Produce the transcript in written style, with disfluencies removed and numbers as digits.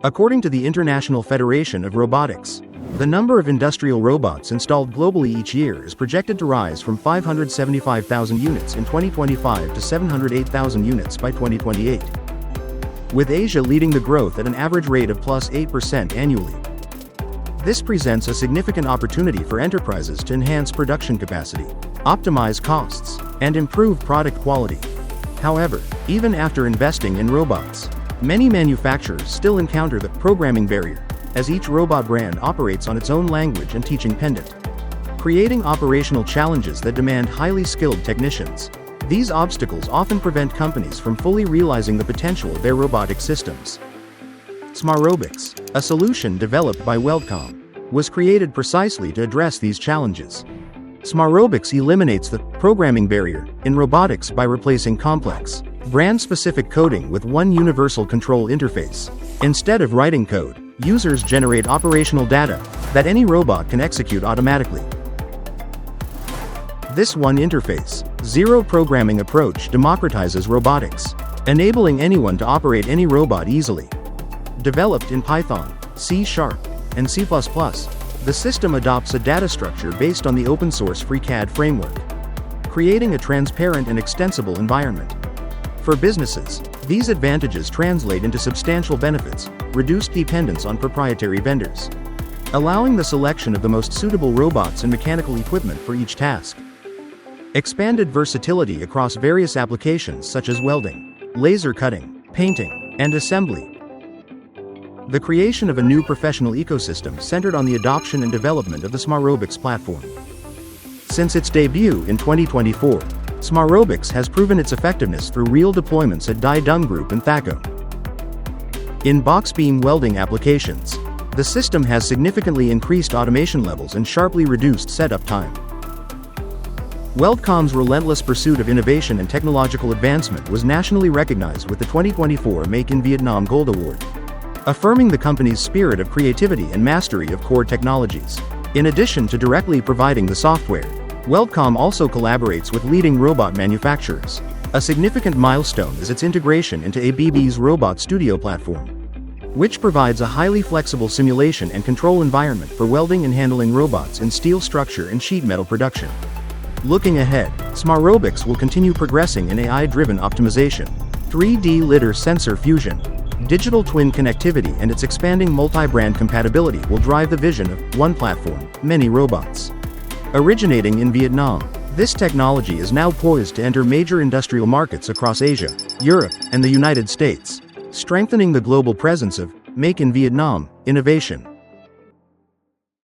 According to the International Federation of Robotics, the number of industrial robots installed globally each year is projected to rise from 575,000 units in 2025 to 708,000 units by 2028, with Asia leading the growth at an average rate of plus 8% annually. This presents a significant opportunity for enterprises to enhance production capacity, optimize costs, and improve product quality. However, even after investing in robots, many manufacturers still encounter the programming barrier, as each robot brand operates on its own language and teaching pendant, creating operational challenges that demand highly skilled technicians. These obstacles often prevent companies from fully realizing the potential of their robotic systems. Smarobics, a solution developed by Weldcom, was created precisely to address these challenges. Smarobics eliminates the programming barrier in robotics by replacing complex, brand-specific coding with one universal control interface. Instead of writing code, users generate operational data that any robot can execute automatically. This one interface, zero programming approach democratizes robotics, enabling anyone to operate any robot easily. Developed in Python, C#, and C++, the system adopts a data structure based on the open-source FreeCAD framework, creating a transparent and extensible environment. For businesses, these advantages translate into substantial benefits, reduced dependence on proprietary vendors, allowing the selection of the most suitable robots and mechanical equipment for each task. Expanded versatility across various applications such as welding, laser cutting, painting, and assembly. The creation of a new professional ecosystem centered on the adoption and development of the Smarobics platform. Since its debut in 2024, Smarobics has proven its effectiveness through real deployments at Die Dung Group and Thaco. In box beam welding applications, the system has significantly increased automation levels and sharply reduced setup time. Weldcom's relentless pursuit of innovation and technological advancement was nationally recognized with the 2024 Make in Vietnam Gold Award, affirming the company's spirit of creativity and mastery of core technologies. In addition to directly providing the software, Weldcom also collaborates with leading robot manufacturers. A significant milestone is its integration into ABB's Robot Studio platform, which provides a highly flexible simulation and control environment for welding and handling robots in steel structure and sheet metal production. Looking ahead, Smarobics will continue progressing in AI-driven optimization, 3D lidar sensor fusion, digital twin connectivity, and its expanding multi-brand compatibility will drive the vision of one platform, many robots. Originating in Vietnam, this technology is now poised to enter major industrial markets across Asia, Europe, and the United States, strengthening the global presence of Make in Vietnam innovation.